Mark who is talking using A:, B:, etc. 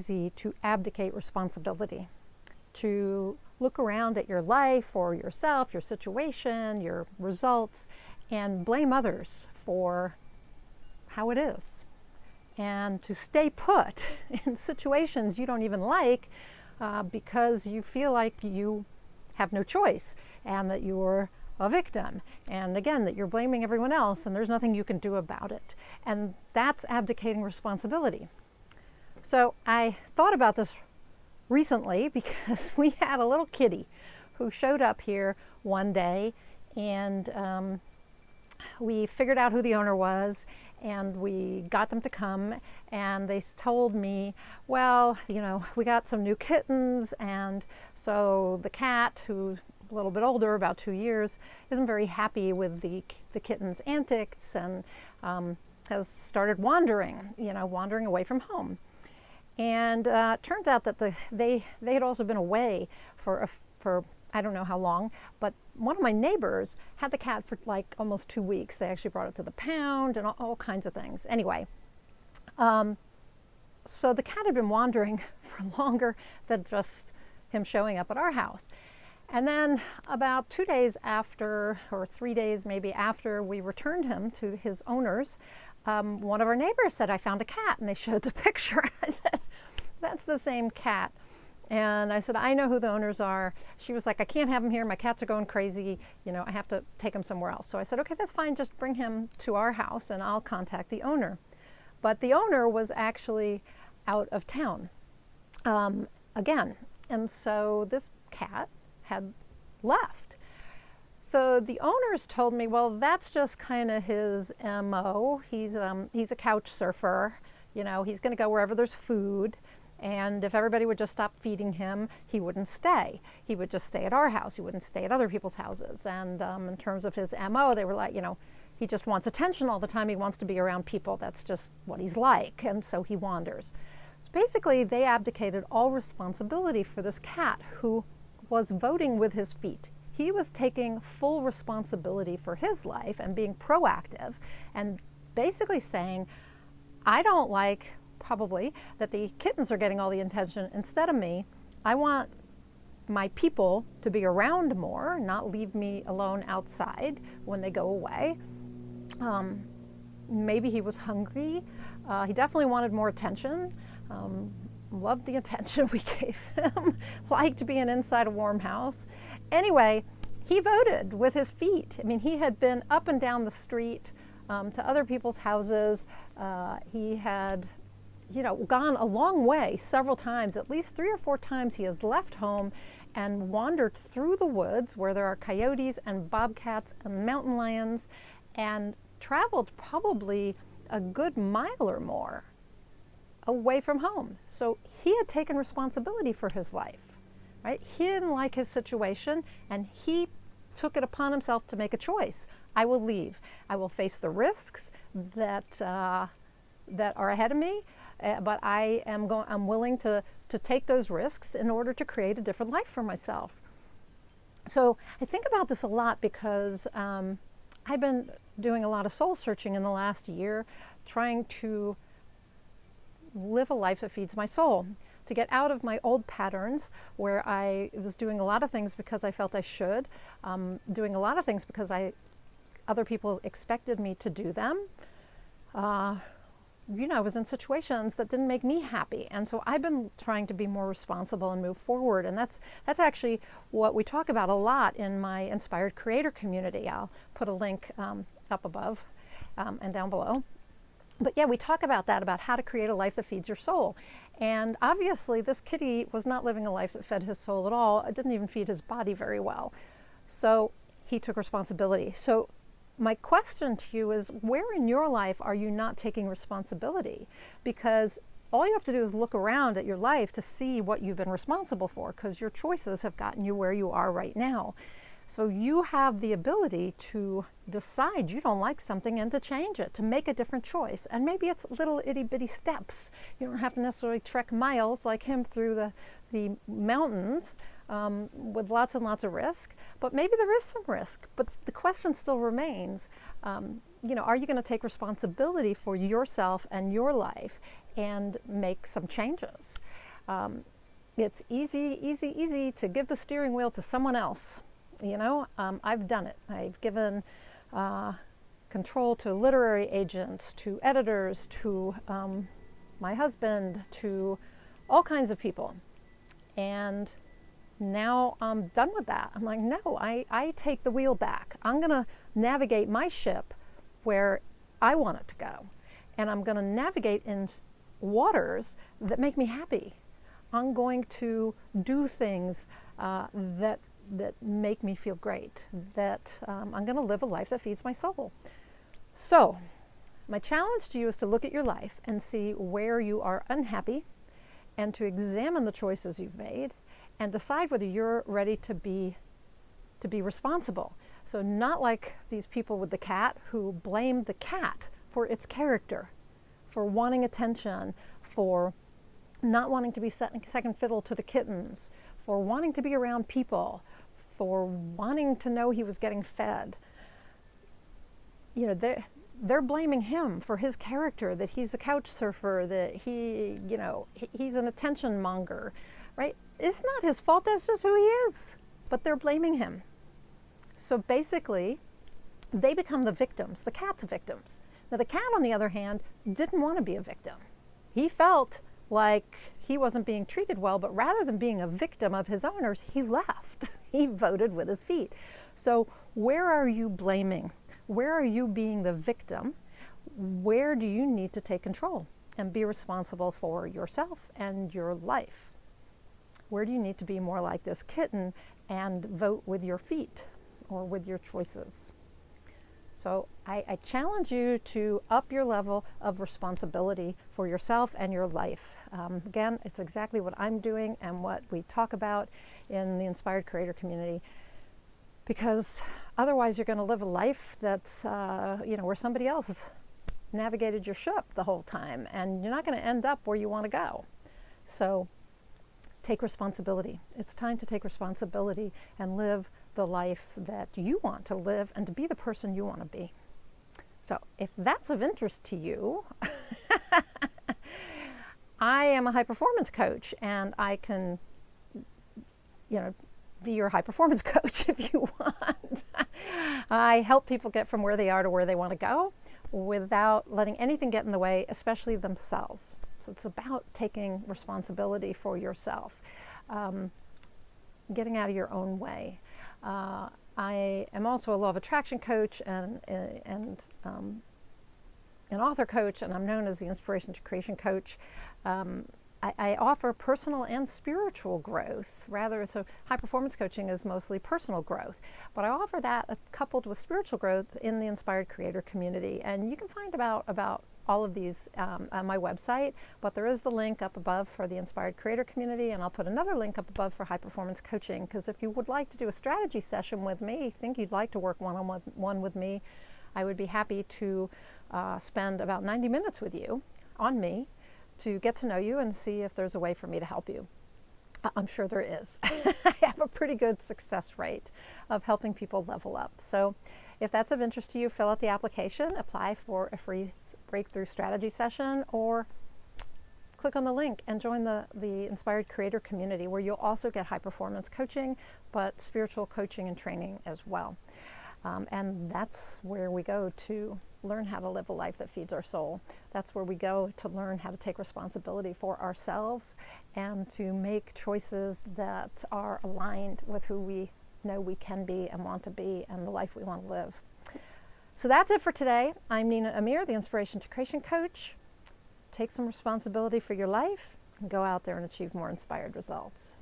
A: easy to abdicate responsibility, to look around at your life or yourself, your situation, your results, and blame others for how it is, and to stay put in situations you don't even like because you feel like you have no choice and that you're a victim, and again, that you're blaming everyone else and there's nothing you can do about it. And that's abdicating responsibility. So I thought about this recently because we had a little kitty who showed up here one day, and we figured out who the owner was, and we got them to come, and they told me, well, we got some new kittens, and so the cat, who's a little bit older, about 2 years, isn't very happy with the kitten's antics, and has started wandering away from home. And it turns out that they had also been away for I don't know how long, but one of my neighbors had the cat for like almost 2 weeks. They actually brought it to the pound and all kinds of things. Anyway, so the cat had been wandering for longer than just him showing up at our house. And then about 2 days after, or 3 days maybe after we returned him to his owners, one of our neighbors said, I found a cat, and they showed the picture. I said, that's the same cat. And I said, I know who the owners are. She was like, I can't have him here. My cats are going crazy. I have to take him somewhere else. So I said, okay, that's fine. Just bring him to our house and I'll contact the owner. But the owner was actually out of town again. And so this cat had left. So the owners told me, well, that's just kind of his MO. He's a couch surfer. He's going to go wherever there's food. And if everybody would just stop feeding him, he wouldn't stay. He would just stay at our house. He wouldn't stay at other people's houses. And in terms of his MO, they were like, he just wants attention all the time. He wants to be around people. That's just what he's like. And so he wanders. So basically, they abdicated all responsibility for this cat who was voting with his feet. He was taking full responsibility for his life and being proactive and basically saying, I don't like probably that the kittens are getting all the attention instead of me. I want my people to be around more, not leave me alone outside when they go away. Maybe he was hungry. He definitely wanted more attention. Loved the attention we gave him. Liked being inside a warm house. Anyway, he voted with his feet. I mean, he had been up and down the street to other people's houses. He had gone a long way several times. At least 3 or 4 times he has left home and wandered through the woods where there are coyotes and bobcats and mountain lions, and traveled probably a good mile or more away from home. So he had taken responsibility for his life, right? He didn't like his situation, and he took it upon himself to make a choice. I will leave. I will face the risks that are ahead of me, but I'm willing to take those risks in order to create a different life for myself. So I think about this a lot because I've been doing a lot of soul searching in the last year, trying to live a life that feeds my soul, to get out of my old patterns where I was doing a lot of things because I felt I should, doing a lot of things because other people expected me to do them. I was in situations that didn't make me happy. And so I've been trying to be more responsible and move forward. And that's actually what we talk about a lot in my Inspired Creator community. I'll put a link up above and down below. But yeah, we talk about that, about how to create a life that feeds your soul. And obviously this kitty was not living a life that fed his soul at all. It didn't even feed his body very well. So he took responsibility. So my question to you is, where in your life are you not taking responsibility? Because all you have to do is look around at your life to see what you've been responsible for, because your choices have gotten you where you are right now. So you have the ability to decide you don't like something and to change it, to make a different choice. And maybe it's little itty bitty steps. You don't have to necessarily trek miles like him through the mountains with lots and lots of risk, but maybe there is some risk. But the question still remains, are you going to take responsibility for yourself and your life and make some changes. It's easy to give the steering wheel to someone else. I've done it. I've given control to literary agents, to editors, to my husband, to all kinds of people. And now I'm done with that. I'm like, no, I take the wheel back. I'm going to navigate my ship where I want it to go. And I'm going to navigate in waters that make me happy. I'm going to do things that make me feel great, that I'm going to live a life that feeds my soul. So my challenge to you is to look at your life and see where you are unhappy, and to examine the choices you've made and decide whether you're ready to be responsible. So not like these people with the cat who blame the cat for its character, for wanting attention, for not wanting to be second fiddle to the kittens, for wanting to be around people, for wanting to know he was getting fed. They're blaming him for his character, that he's a couch surfer, that he's an attention monger, right? It's not his fault, that's just who he is. But they're blaming him. So basically, they become the victims, the cat's victims. Now the cat, on the other hand, didn't want to be a victim. He felt like he wasn't being treated well, but rather than being a victim of his owners, he left. He voted with his feet. So where are you blaming? Where are you being the victim? Where do you need to take control and be responsible for yourself and your life? Where do you need to be more like this kitten and vote with your feet or with your choices? So I challenge you to up your level of responsibility for yourself and your life. Again, it's exactly what I'm doing and what we talk about in the Inspired Creator community. Because otherwise you're going to live a life that's, where somebody else has navigated your ship the whole time, and you're not going to end up where you want to go. So take responsibility. It's time to take responsibility and live the life that you want to live and to be the person you want to be. So if that's of interest to you, I am a high performance coach, and I can, be your high performance coach if you want. I help people get from where they are to where they want to go without letting anything get in the way, especially themselves. So it's about taking responsibility for yourself, getting out of your own way. I am also a law of attraction coach and an author coach, and I'm known as the Inspiration to Creation coach. I offer personal and spiritual growth. So high performance coaching is mostly personal growth, but I offer that coupled with spiritual growth in the Inspired Creator community. And you can find about all of these on my website, but there is the link up above for the Inspired Creator community, and I'll put another link up above for high performance coaching, because if you would like to do a strategy session with me, think you'd like to work one-on-one with me, I would be happy to spend about 90 minutes with you on me to get to know you and see if there's a way for me to help you. I'm sure there is. I have a pretty good success rate of helping people level up. So if that's of interest to you, fill out the application, apply for a free breakthrough strategy session, or click on the link and join the Inspired Creator community, where you'll also get high performance coaching, but spiritual coaching and training as well. And that's where we go to learn how to live a life that feeds our soul. That's where we go to learn how to take responsibility for ourselves and to make choices that are aligned with who we know we can be and want to be and the life we want to live. So that's it for today. I'm Nina Amir, the Inspiration to Creation coach. Take some responsibility for your life and go out there and achieve more inspired results.